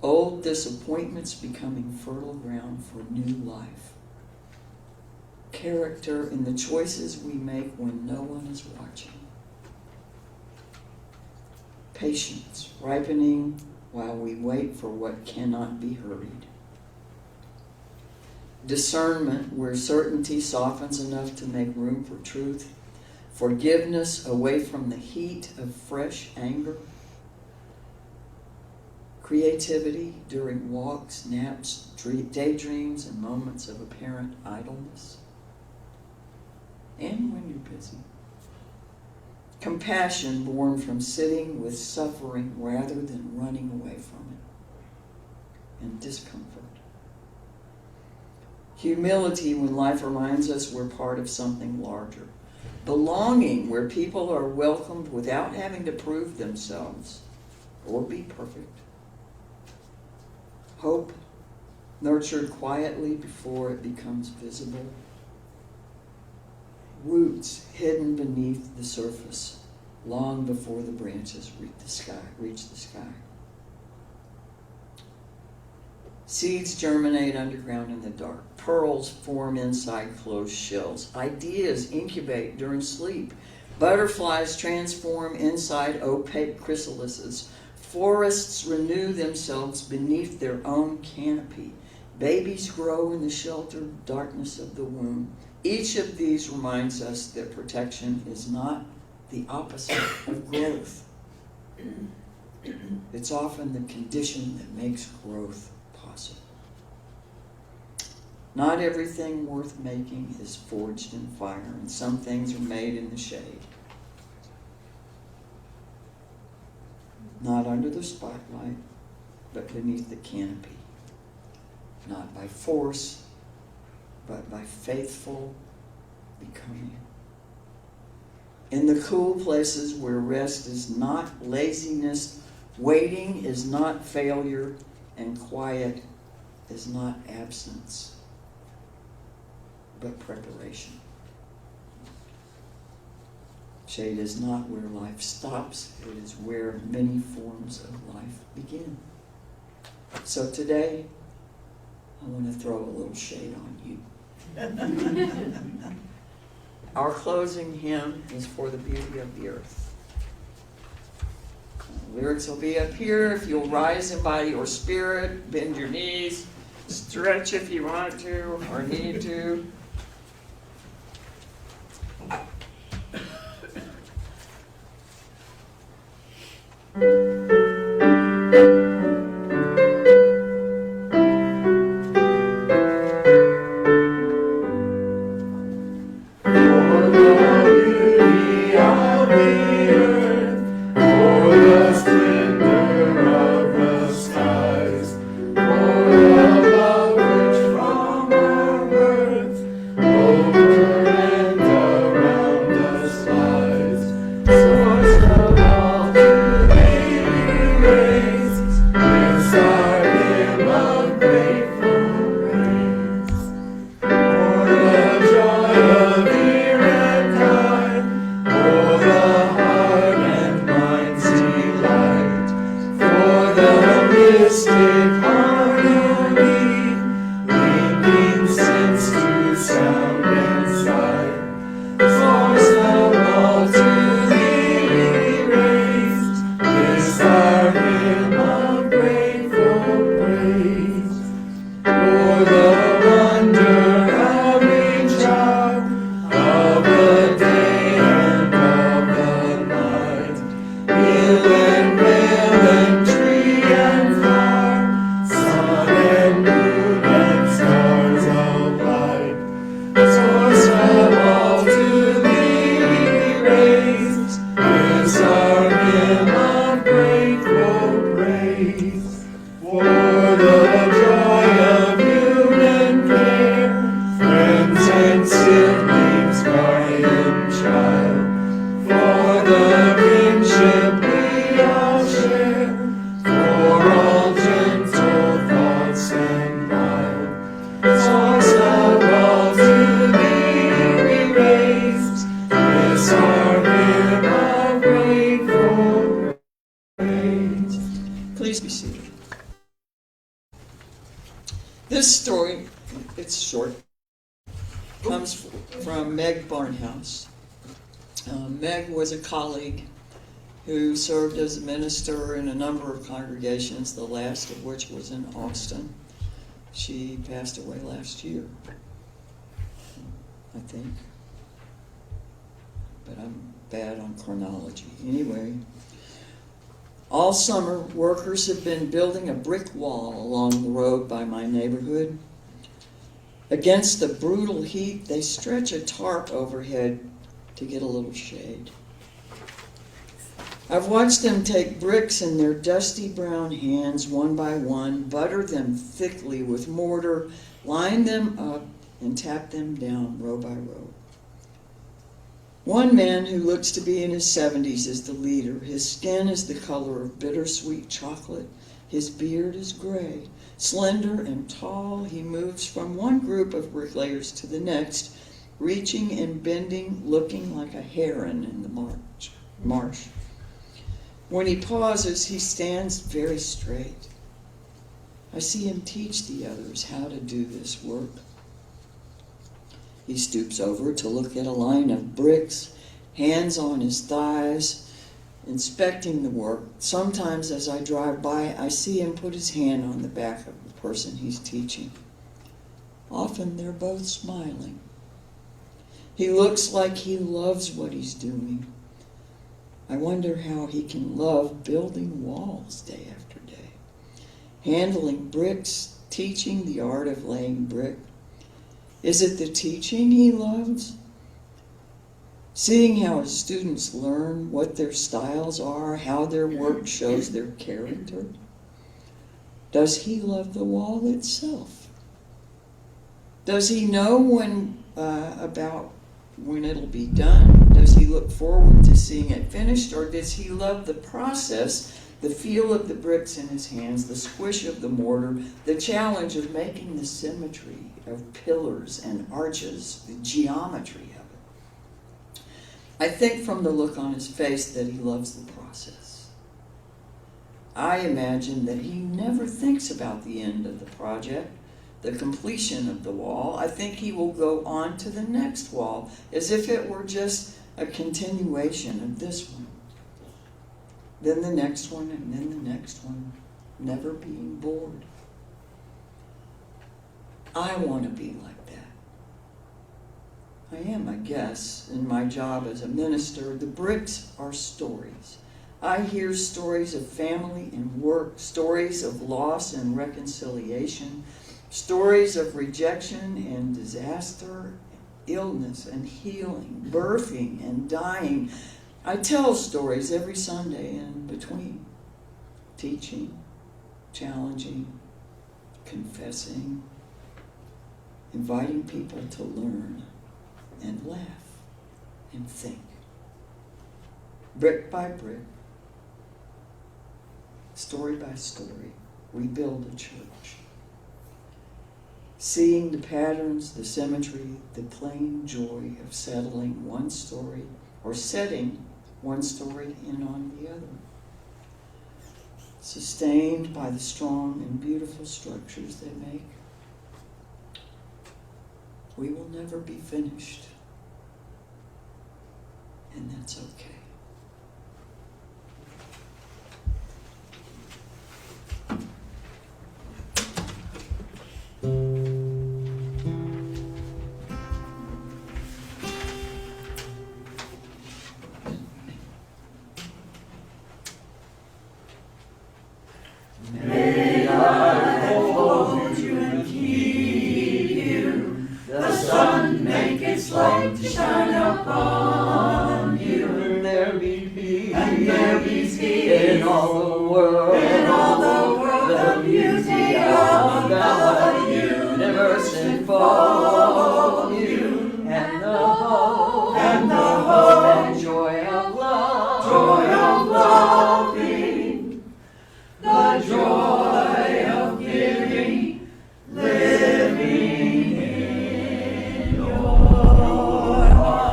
Old disappointments becoming fertile ground for new life. Character in the choices we make when no one is watching. Patience, ripening while we wait for what cannot be hurried. Discernment, where certainty softens enough to make room for truth. Forgiveness, away from the heat of fresh anger. Creativity during walks, naps, daydreams, and moments of apparent idleness. And when you're busy. Compassion born from sitting with suffering rather than running away from it. And discomfort. Humility when life reminds us we're part of something larger. Belonging where people are welcomed without having to prove themselves or be perfect. Hope nurtured quietly before it becomes visible. Roots hidden beneath the surface long before the branches reach the sky. Seeds germinate underground in the dark. Pearls form inside closed shells. Ideas incubate during sleep. Butterflies transform inside opaque chrysalises. Forests renew themselves beneath their own canopy. Babies grow in the sheltered darkness of the womb. Each of these reminds us that protection is not the opposite of growth. It's often the condition that makes growth possible. Not everything worth making is forged in fire, and some things are made in the shade. Not under the spotlight, but beneath the canopy. Not by force, but by faithful becoming. In the cool places where rest is not laziness, waiting is not failure, and quiet is not absence, but preparation. Shade is not where life stops, it is where many forms of life begin. So today, I want to throw a little shade on you. Our closing hymn is For the Beauty of the Earth. Lyrics will be up here. If you'll rise in body or spirit, bend your knees, stretch if you want to or need to. Please be seated. This story, it's short, comes from Meg Barnhouse. Meg was a colleague who served as a minister in a number of congregations, the last of which was in Austin. She passed away last year, I think. But I'm bad on chronology. Anyway, all summer, workers have been building a brick wall along the road by my neighborhood. Against the brutal heat, they stretch a tarp overhead to get a little shade. I've watched them take bricks in their dusty brown hands one by one, butter them thickly with mortar, line them up, and tap them down row by row. One man who looks to be in his 70s is the leader. His skin is the color of bittersweet chocolate. His beard is gray. Slender and tall, he moves from one group of bricklayers to the next, reaching and bending, looking like a heron in the marsh. When he pauses, he stands very straight. I see him teach the others how to do this work. He stoops over to look at a line of bricks, hands on his thighs, inspecting the work. Sometimes as I drive by, I see him put his hand on the back of the person he's teaching. Often they're both smiling. He looks like he loves what he's doing. I wonder how he can love building walls day after day, handling bricks, teaching the art of laying brick. Is it the teaching he loves? Seeing how his students learn what their styles are, how their work shows their character? Does he love the wall itself? Does he know about when it'll be done? Does he look forward to seeing it finished, or does he love the process, the feel of the bricks in his hands, the squish of the mortar, the challenge of making the symmetry of pillars and arches, the geometry of it? I think from the look on his face that he loves the process. I imagine that he never thinks about the end of the project, the completion of the wall. I think he will go on to the next wall as if it were just a continuation of this one. then the next one, and then the next one, never being bored. I want to be like that. I am, I guess, in my job as a minister. The bricks are stories. I hear stories of family and work, stories of loss and reconciliation, stories of rejection and disaster, illness and healing, birthing and dying. I tell stories every Sunday in between, teaching, challenging, confessing, inviting people to learn and laugh and think. Brick by brick, story by story, we build a church. Seeing the patterns, the symmetry, the plain joy of settling one story or setting one story in on the other. Sustained by the strong and beautiful structures they make. We will never be finished. And that's okay. May I hold you and keep you. The sun make its light to shine upon you. And there be peace, and there be peace in all the world, the beauty of the universe enfold you, and the hope, and the hope, and joy of love, loving, the joy of giving, living in your heart.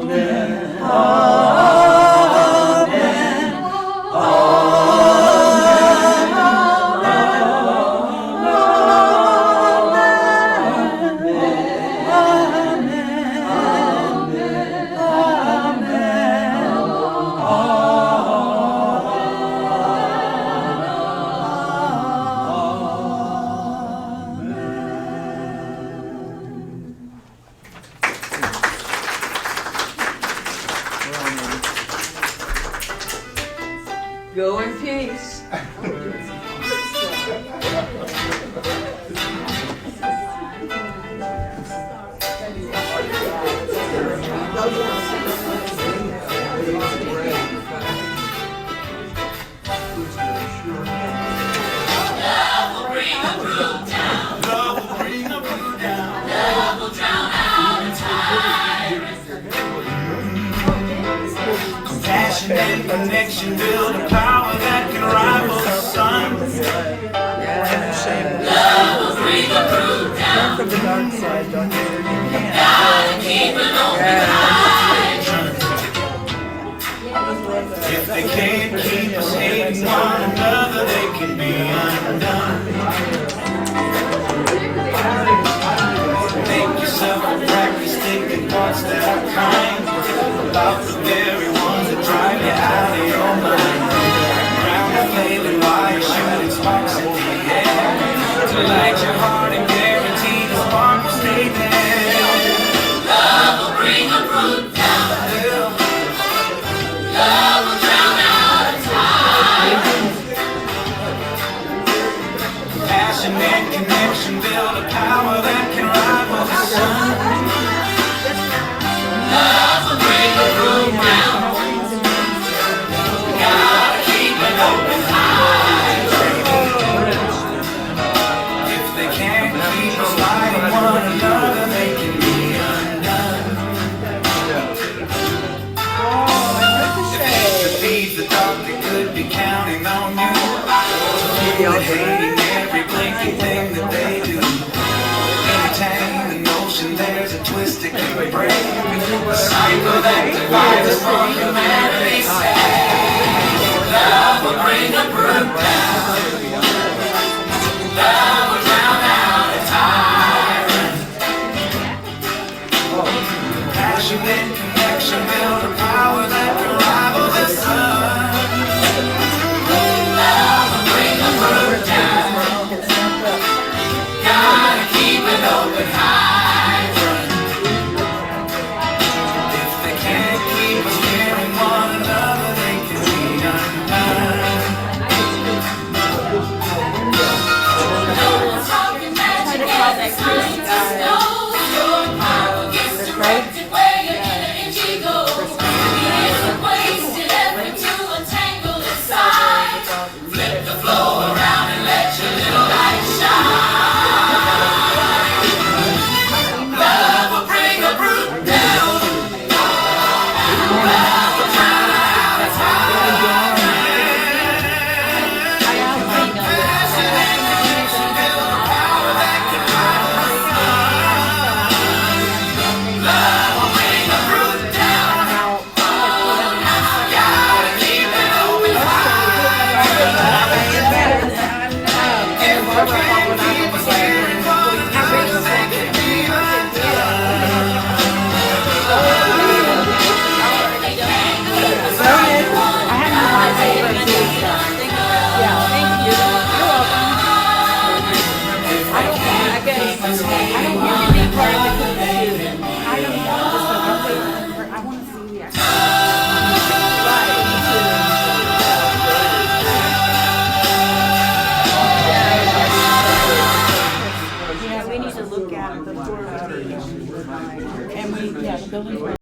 Amen. Amen. Go in peace. Compassion and connection build a power that can rival the sun. Love will bring the fruit down. From the dark side, don't gotta keep an open eye. If they can't keep us hating one another, they can be undone. Make yourself a practice taking thoughts that are kind about the very ones that drive you out of your mind. Ground the flame while you're shooting sparks in the air to light your heart and guarantee the spark will stay there. Love will bring the fruit down. Love will drown out a time. Passion and connection build a power that can rival the sun. Love will bring the fruit down. Gotta keep an open eye. If they can't keep us fighting one another, they can be undone. If it defeats the thought they could be counting on you, to hating every blinking thing that they do. Entertain the notion there's a twist that can break a cycle that divides us from humanity. Love will bring a brook down. Love will drown out a tyrant. Passion and connection build a power that can rival have a building.